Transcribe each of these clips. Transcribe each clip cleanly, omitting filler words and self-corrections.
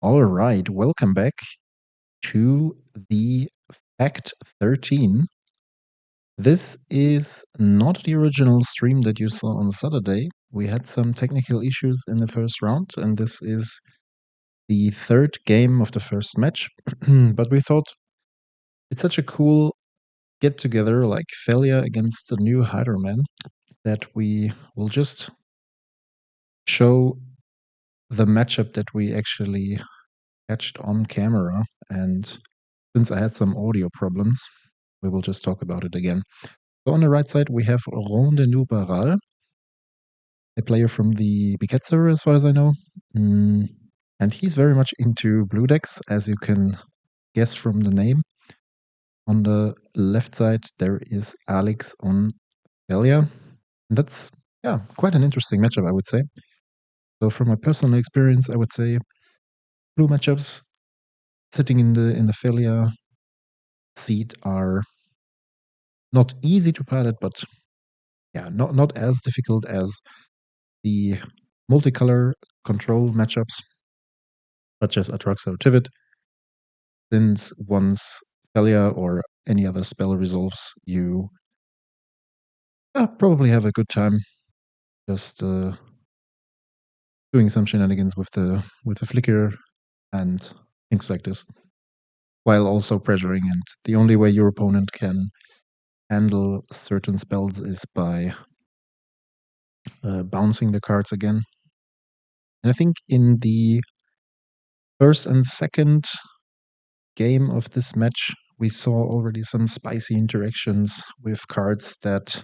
All right, welcome back to the Fact 13. This is not the original stream that you saw on Saturday. We had some technical issues in the first round, and this is the third game of the first match. But we thought it's such a cool get together, like Phelia against the new Hydroman, that we will just show the matchup that we actually catched on camera. And since I had some audio problems, we will just talk about it again. So on the right side, we have Rondenou Baral, a player from the Biket server, as far as I know. And he's very much into blue decks, as you can guess from the name. On the left side, there is Alex on Phelia. And that's, quite an interesting matchup, I would say. So from my personal experience, I would say blue matchups sitting in the Phelia seat are not easy to pilot, but not as difficult as the multicolor control matchups, such as Atraxa or Tivit, since once Phelia or any other spell resolves, you probably have a good time just doing some shenanigans with the flicker and things like this, while also pressuring. And the only way your opponent can handle certain spells is by bouncing the cards again. And I think in the first and second game of this match, we saw already some spicy interactions with cards that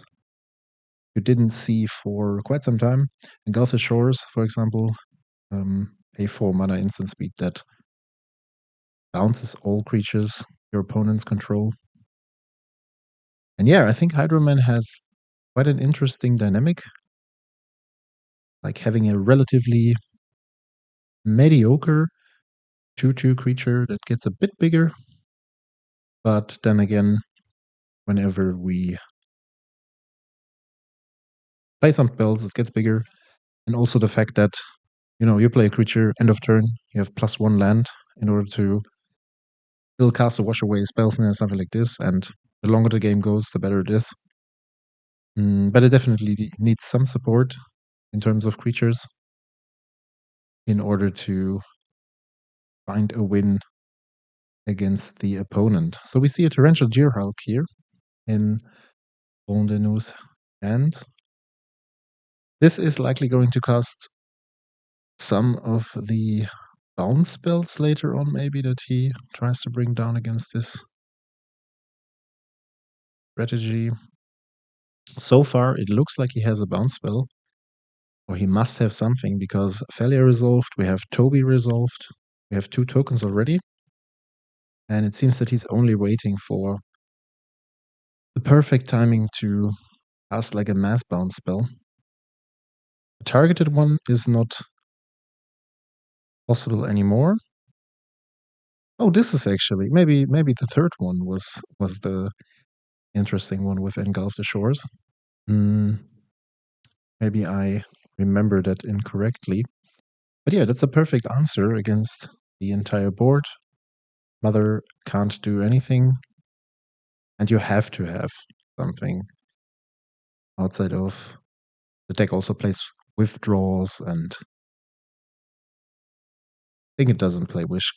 you didn't see for quite some time. In Gulf of Shores, for example, a 4 mana instant speed that bounces all creatures your opponents control. And I think Hydroman has quite an interesting dynamic, like having a relatively mediocre 2/2 creature that gets a bit bigger. But then again, whenever we play some spells, it gets bigger. And also the fact that, you play a creature, end of turn, you have +1 land in order to still cast a wash away spells and something like this. And the longer the game goes, the better it is. But it definitely needs some support in terms of creatures in order to find a win against the opponent. So we see a Torrential Gearhulk here in Rondenou's hand. This is likely going to cast some of the bounce spells later on, maybe, that he tries to bring down against this strategy. So far, it looks like he has a bounce spell, or he must have something, because Phelia resolved, we have Toby resolved, we have 2 tokens already, and it seems that he's only waiting for the perfect timing to cast like a mass bounce spell. The targeted one is not possible anymore. Oh, this is actually maybe the third one was the interesting one with Engulf the Shores. Maybe I remember that incorrectly. But that's a perfect answer against the entire board. Mother can't do anything. And you have to have something outside of the deck. Also plays withdraws, and I think it doesn't play Wish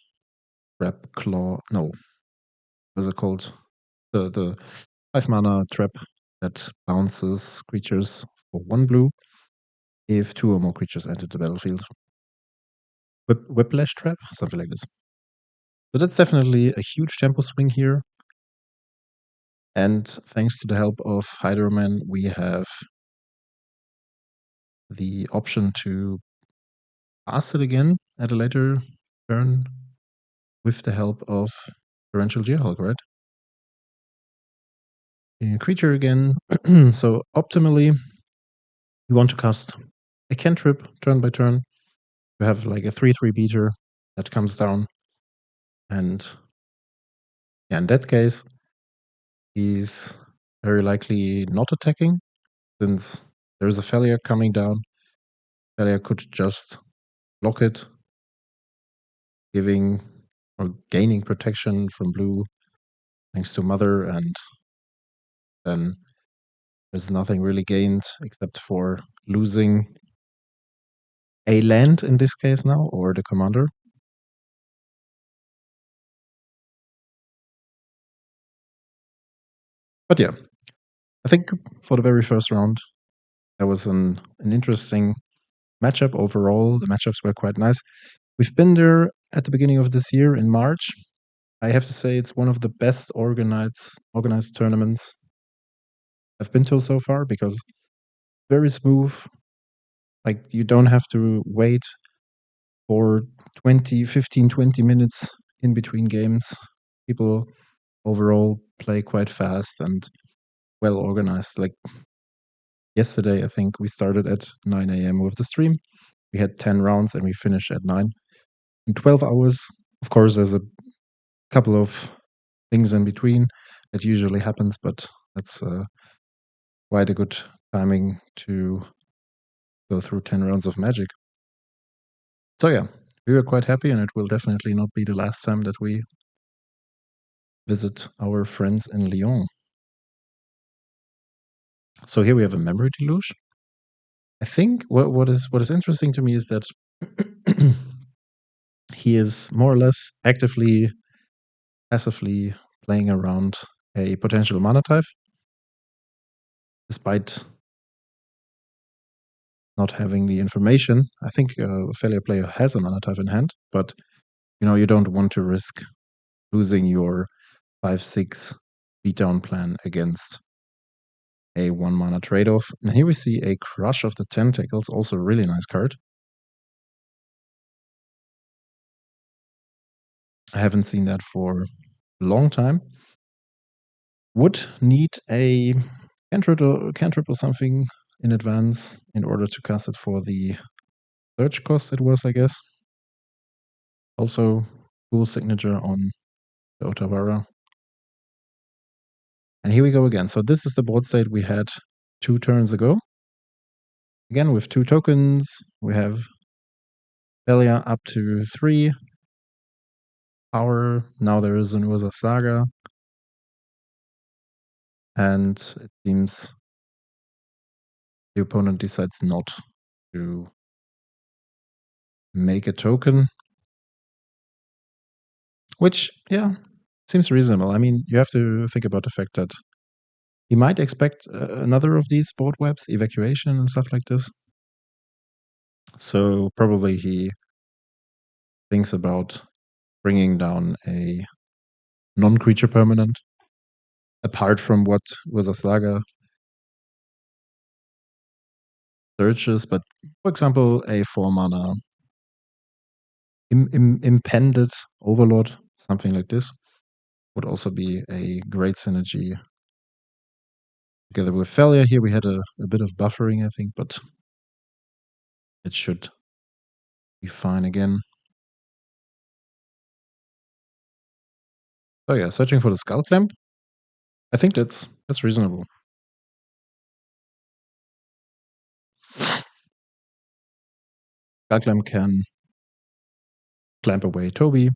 Trap Claw. No. What's it called? The 5 mana trap that bounces creatures for 1 blue if 2 or more creatures enter the battlefield. Whiplash trap? Something like this. So that's definitely a huge tempo swing here. And thanks to the help of Hydroman, we have the option to pass it again at a later turn with the help of Torrential Gearhulk, right? Creature again. So optimally, you want to cast a cantrip turn by turn. You have like a 3/3 beater that comes down. And in that case, he's very likely not attacking, since there is a Phelia coming down. Phelia could just block it giving or gaining protection from blue thanks to Mother, and then there's nothing really gained except for losing a land in this case now, or the commander. But yeah, I think for the very first round, that was an interesting matchup overall. The matchups were quite nice. We've been there at the beginning of this year in March. I have to say it's one of the best organized tournaments I've been to so far, because very smooth. Like, you don't have to wait for 20 minutes in between games. People overall play quite fast and well organized. Like yesterday, I think we started at 9 a.m. with the stream. We had 10 rounds and we finished at 9. In 12 hours, of course, there's a couple of things in between that usually happens, but that's quite a good timing to go through 10 rounds of Magic. So yeah, we were quite happy, and it will definitely not be the last time that we visit our friends in Lyon. So here we have a memory deluge. I think what is interesting to me is that he is more or less actively, passively playing around a potential mana type, despite not having the information. I think a Phelia player has a mana type in hand, but you don't want to risk losing your 5/6 beatdown plan against a 1 mana trade-off. And here we see a Crush of the Tentacles, also a really nice card. I haven't seen that for a long time. Would need a cantrip or something in advance in order to cast it for the search cost it was, I guess. Also, cool signature on the Otawara. And here we go again. So this is the board state we had 2 turns ago. Again, with 2 tokens, we have Phelia up to 3 power. Now there is an Urza Saga. And it seems the opponent decides not to make a token, which, yeah, seems reasonable. I mean, you have to think about the fact that he might expect another of these board webs, evacuation and stuff like this. So probably he thinks about bringing down a non-creature permanent, apart from what Urza Saga searches. But for example, a 4-mana impended overlord, something like this, would also be a great synergy together with Phelia. Here we had a bit of buffering, I think, but it should be fine again. So yeah, searching for the Skull Clamp. I think that's reasonable. Skull Clamp can clamp away Toby.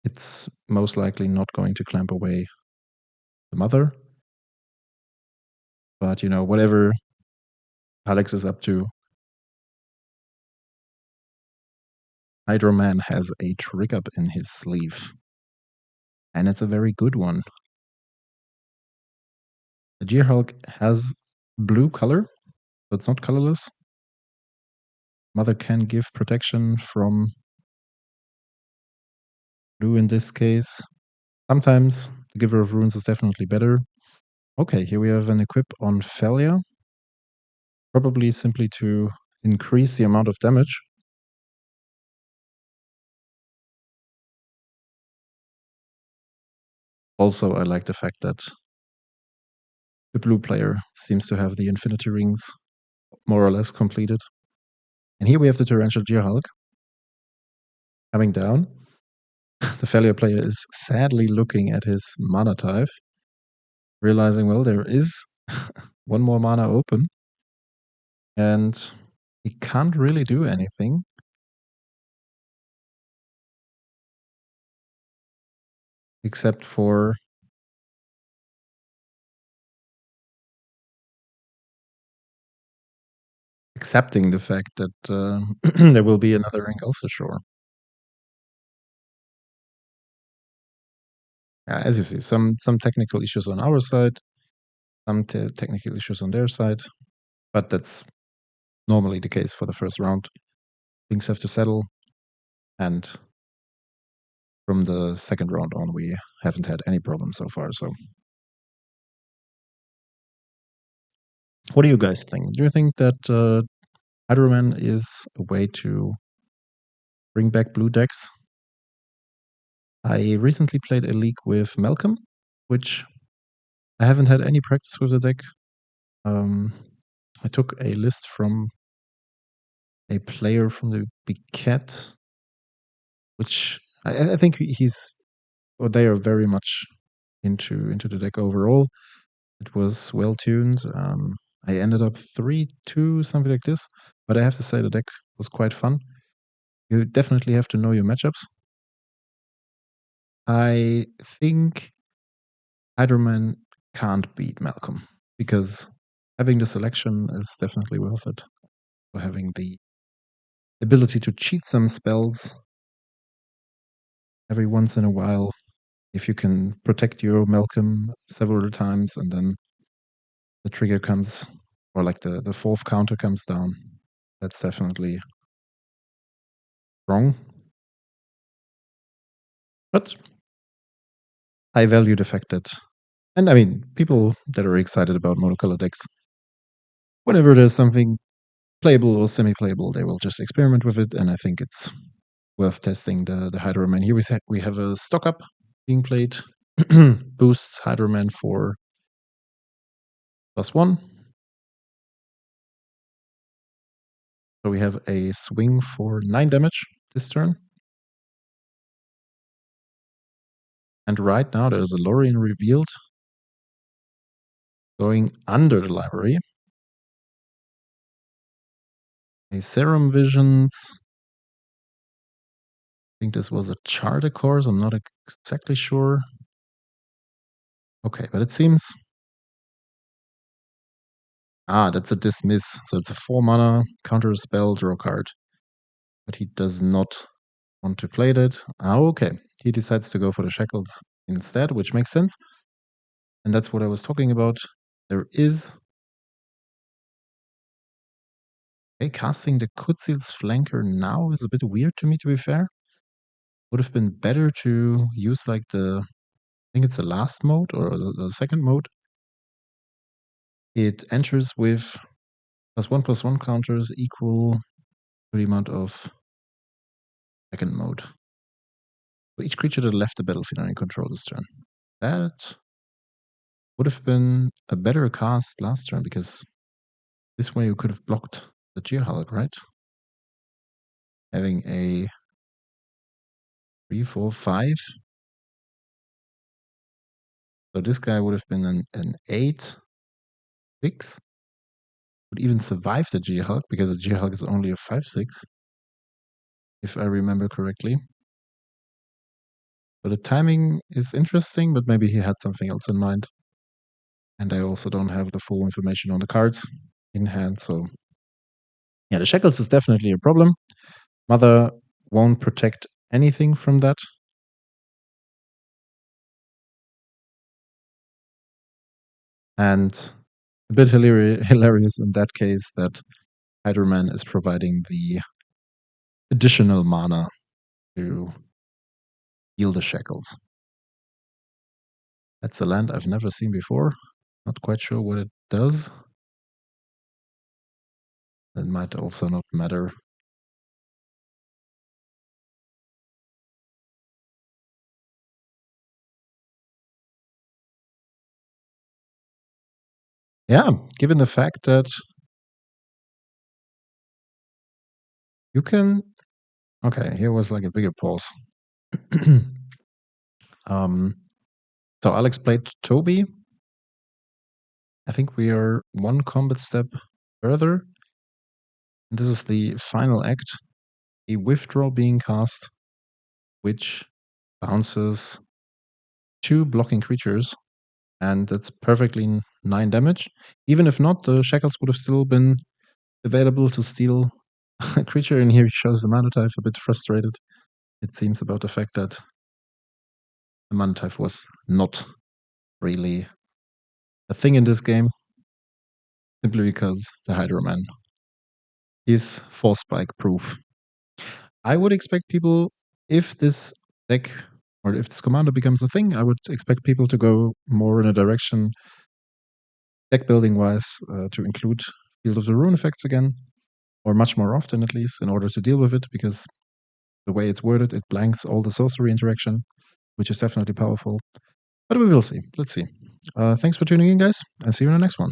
It's most likely not going to clamp away the Mother. But whatever Alex is up to, Hydroman has a trick up in his sleeve. And it's a very good one. The Gearhulk has blue color, so it's not colorless. Mother can give protection from blue in this case. Sometimes the Giver of Runes is definitely better. Okay, here we have an equip on Phelia. Probably simply to increase the amount of damage. Also, I like the fact that the blue player seems to have the Infinity Rings more or less completed. And here we have the Torrential Gearhulk coming down. The Phelia player is sadly looking at his mana type, realizing, well, there is 1 more mana open, and he can't really do anything. except for accepting the fact that there will be another Ring also sure. As you see, some technical issues on our side, some technical issues on their side, but that's normally the case for the first round. Things have to settle, and from the second round on, we haven't had any problems so far. So, what do you guys think? Do you think that Hydroman is a way to bring back blue decks? I recently played a league with Malcolm, which I haven't had any practice with the deck. I took a list from a player from the Big Cat, which I think they are very much into the deck overall. It was well tuned. I ended up 3-2, something like this. But I have to say the deck was quite fun. You definitely have to know your matchups. I think Hydroman can't beat Malcolm because having the selection is definitely worth it. For having the ability to cheat some spells every once in a while, if you can protect your Malcolm several times and then the trigger comes, or like the fourth counter comes down, that's definitely wrong. But I value the fact that, and I mean, people that are excited about monocolor decks, whenever there's something playable or semi-playable, they will just experiment with it, and I think it's worth testing the Hydroman. Here we have a stock up being played, boosts Hydroman for +1. So we have a swing for 9 damage this turn. And right now there's a Lorien revealed going under the library. A Serum Visions. I think this was a Charter Course. I'm not exactly sure. Okay, but it seems... that's a Dismiss. So it's a 4 mana, counter a spell, draw a card. But he does not want to play that. Okay. He decides to go for the Shackles instead, which makes sense. And that's what I was talking about. There is... Okay, casting the Kutsil's Flanker now is a bit weird to me, to be fair. Would have been better to use like I think it's the last mode or the second mode. It enters with +1/+1 counters equal to the amount of second mode. For each creature that left the battlefield under control this turn. That would have been a better cast last turn because this way you could have blocked the Gearhulk, right? Having a 3, 4, 5. So this guy would have been an 8, 6. Would even survive the Gearhulk because the Gearhulk is only a 5/6, if I remember correctly. So the timing is interesting, but maybe he had something else in mind. And I also don't have the full information on the cards in hand, so yeah, the Shackles is definitely a problem. Mother won't protect anything from that. And a bit hilarious in that case that Hydroman is providing the additional mana to heal the Shackles. That's a land I've never seen before. Not quite sure what it does. That might also not matter. Yeah, given the fact that you can... Okay, here was like a bigger pause. So Alex played Toby. I think we are one combat step further. And this is the final act. A withdraw being cast, which bounces 2 blocking creatures, and that's perfectly 9 damage. Even if not, the shackles would have still been available to steal a creature, and here he shows the mana type a bit frustrated, it seems, about the fact that the mana type was not really a thing in this game, simply because the Hydroman is force spike proof. I would expect people, if this deck or if this commander becomes a thing, I would expect people to go more in a direction, deck building wise, to include Field of the Rune effects again, or much more often at least, in order to deal with it, because the way it's worded, it blanks all the sorcery interaction, which is definitely powerful. But we will see. Let's see. Thanks for tuning in, guys, and see you in the next one.